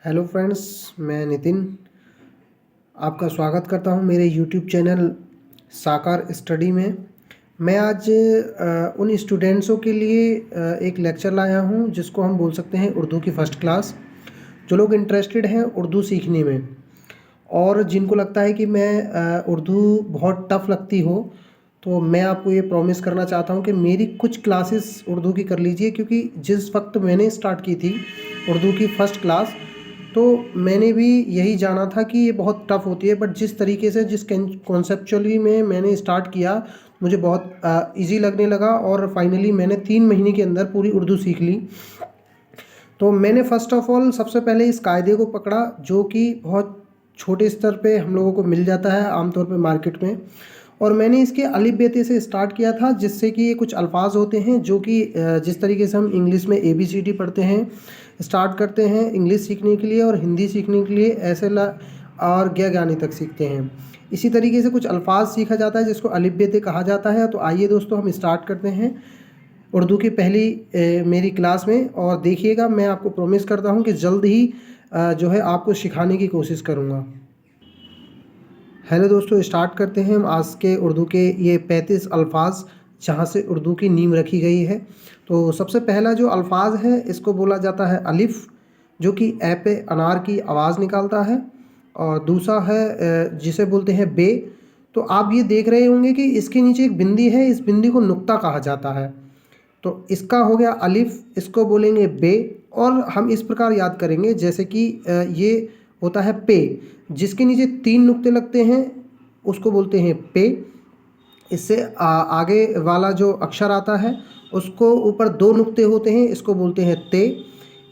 Hello friends, मैं नितिन आपका स्वागत करता हूं मेरे यूट्यूब चैनल साकार स्टडी में। मैं आज उन स्टूडेंट्सों के लिए एक लेक्चर लाया हूं जिसको हम बोल सकते हैं उर्दू की फ़र्स्ट क्लास। जो लोग इंटरेस्टेड हैं उर्दू सीखने में और जिनको लगता है कि मैं उर्दू बहुत टफ़ लगती हो, तो मैं आपको ये प्रॉमिस करना चाहता हूँ कि मेरी कुछ क्लासेस उर्दू की कर लीजिए, क्योंकि जिस वक्त मैंने स्टार्ट की थी उर्दू की फ़र्स्ट क्लास तो मैंने भी यही जाना था कि ये बहुत टफ़ होती है, बट जिस तरीके से जिस कॉन्सेप्चुअली में मैंने स्टार्ट किया मुझे बहुत इजी लगने लगा और फाइनली मैंने 3 महीने के अंदर पूरी उर्दू सीख ली। तो मैंने फ़र्स्ट ऑफ़ ऑल सबसे पहले इस कायदे को पकड़ा जो कि बहुत छोटे स्तर पे हम लोगों को मिल जाता है आमतौर पे मार्केट में, और मैंने इसके अलिफ बेते से स्टार्ट किया था, जिससे कि ये कुछ अल्फाज होते हैं जो कि जिस तरीके से हम इंग्लिश में ABCD पढ़ते हैं, स्टार्ट करते हैं इंग्लिश सीखने के लिए और हिंदी सीखने के लिए ऐसे और ज्ञ ज्ञानी तक सीखते हैं। इसी तरीके से कुछ अल्फाज सीखा जाता है जिसको अलिफ बेते कहा जाता है। तो आइए दोस्तों, हम स्टार्ट करते हैं उर्दू की पहली मेरी क्लास में, और देखिएगा मैं आपको प्रॉमिस करता हूँ कि जल्द ही जो है आपको सिखाने की कोशिश करूँगा। हेलो दोस्तों, स्टार्ट करते हैं हम आज के उर्दू के ये 35 अल्फाज जहाँ से उर्दू की नींव रखी गई है। तो सबसे पहला जो अल्फाज है इसको बोला जाता है अलिफ़, जो कि ए पे अनार की आवाज़ निकालता है, और दूसरा है जिसे बोलते हैं बे। तो आप ये देख रहे होंगे कि इसके नीचे एक बिंदी है, इस बिंदी को नुक्ता कहा जाता है। तो इसका हो गया अलिफ़, इसको बोलेंगे बे, और हम इस प्रकार याद करेंगे जैसे कि ये होता है पे, जिसके नीचे 3 नुक्ते लगते हैं उसको बोलते हैं पे। इससे आगे वाला जो अक्षर आता है उसको ऊपर 2 नुक्ते होते हैं, इसको बोलते हैं ते।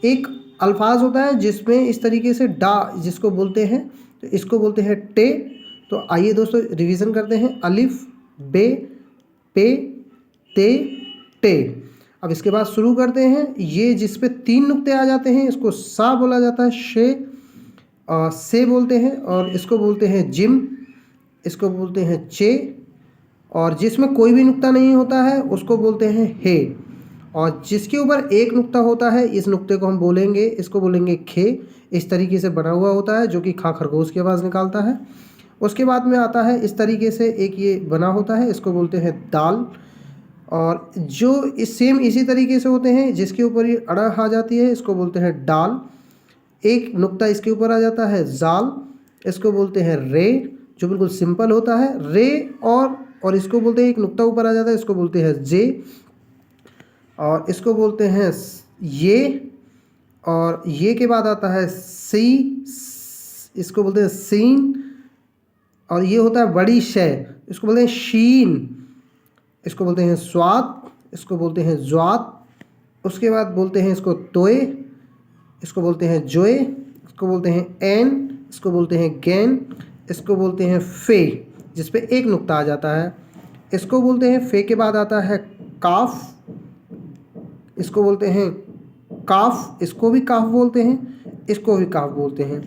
एक अल्फाज होता है जिसमें इस तरीके से डा जिसको बोलते हैं, तो इसको बोलते हैं टे। तो आइए दोस्तों रिवीजन करते हैं, अलिफ, बे, पे, ते, टे। अब इसके बाद शुरू करते हैं, ये जिस पे 3 नुक्ते आ जाते हैं इसको सा बोला जाता है, से बोलते हैं, और इसको बोलते हैं जिम, इसको बोलते हैं चे, और जिसमें कोई भी नुक्ता नहीं होता है उसको बोलते हैं हे, और जिसके ऊपर एक नुक्ता होता है इस नुक्ते को हम बोलेंगे, इसको बोलेंगे खे। इस तरीके से बना हुआ होता है जो कि खा खरगोश की आवाज़ निकालता है। उसके बाद में आता है इस तरीके से एक ये बना होता है, इसको बोलते हैं दाल। और जो इस सेम इसी तरीके से होते हैं जिसके ऊपर ये अड़ा आ जाती है इसको बोलते हैं डाल। एक नुक्ता इसके ऊपर आ जाता है जाल, इसको बोलते हैं रे, जो बिल्कुल सिंपल होता है रे। और इसको बोलते हैं एक नुक्ता ऊपर आ जाता है, इसको बोलते हैं जे, और इसको बोलते हैं ये, और ये के बाद आता है सी, इसको बोलते हैं सीन, और ये होता है बड़ी शय, इसको बोलते हैं शीन, इसको बोलते हैं स्वाद, इसको बोलते हैं ज्वात। उसके बाद बोलते हैं इसको तोए, इसको बोलते हैं जोए, इसको बोलते हैं एन, इसको बोलते हैं गैन, इसको बोलते हैं फे जिस पे एक नुक्ता आ जाता है, इसको बोलते हैं फे। के बाद आता है काफ, इसको बोलते हैं काफ, इसको भी काफ बोलते हैं, इसको भी काफ बोलते हैं,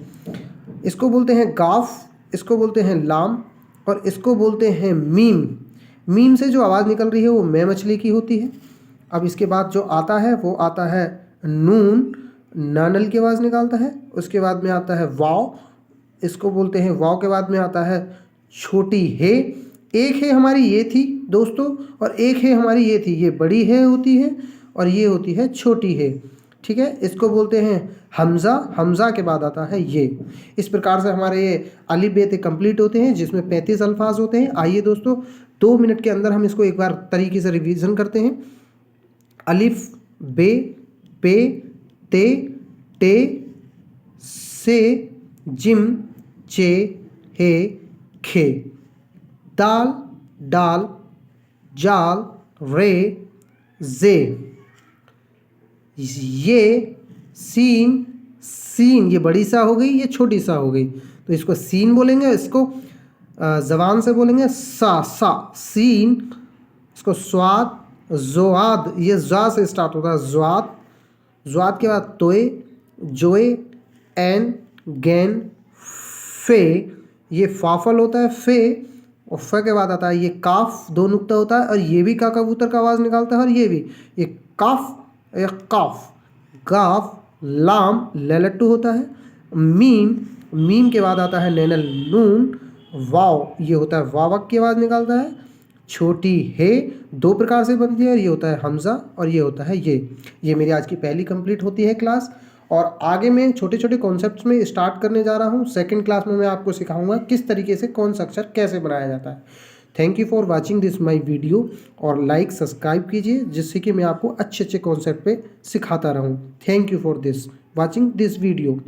इसको बोलते हैं गाफ, इसको बोलते हैं लाम, और इसको बोलते हैं मीम। मीम से जो आवाज़ निकल रही है वो मैं मछली की होती है। अब इसके बाद जो आता है वो आता है नून, नानल की आवाज़ निकालता है। उसके बाद में आता है वाव, इसको बोलते हैं वाव। के बाद में आता है छोटी है। एक है हमारी ये थी दोस्तों, और एक है हमारी ये थी, ये बड़ी है होती है और ये होती है छोटी है, ठीक है। इसको बोलते हैं हमज़ा, हमज़ा के बाद आता है ये। इस प्रकार से हमारे ये अलिफ बेते कंप्लीट होते हैं जिसमें 35 अल्फाज होते हैं। आइए दोस्तों 2 मिनट के अंदर हम इसको एक बार तरीके से रिवीजन करते हैं। अलिफ, बे, पे, ते, टे, से, जिम, चे, हे, खे, दाल, डाल, जाल, रे, जे, ये, सीन, सीन, ये बड़ी सा हो गई, ये छोटी सा हो गई, तो इसको सीन बोलेंगे। इसको ज़बान से बोलेंगे सा, सा, सीन। इसको स्वाद, जोआद, ये जा से स्टार्ट होता है, ज्वाद। ज्वाद के बाद तोए, जोए, एन, गैन, फे, ये फाफल होता है फे, और फ के बाद आता है ये काफ, 2 नुक्ता होता है, और ये भी का कबूतर का आवाज़ निकालता है, और ये भी, ये काफ या काफ, गाफ, लाम ललट्टू होता है, मीम, मीम के बाद आता है नैनल नून, वाव ये होता है वावक की आवाज़ निकालता है, छोटी हे 2 प्रकार से बनती है, ये होता है हमज़ा और ये होता है ये मेरी आज की पहली कंप्लीट होती है क्लास। और आगे मैं छोटे छोटे कॉन्सेप्ट्स में स्टार्ट करने जा रहा हूँ। सेकंड क्लास में मैं आपको सिखाऊंगा किस तरीके से कौन सा अक्षर कैसे बनाया जाता है। Thank you for watching this my video, और लाइक सब्सक्राइब कीजिए जिससे कि मैं आपको अच्छे अच्छे कॉन्सेप्ट पे सिखाता रहूँ। Thank you for this watching this video.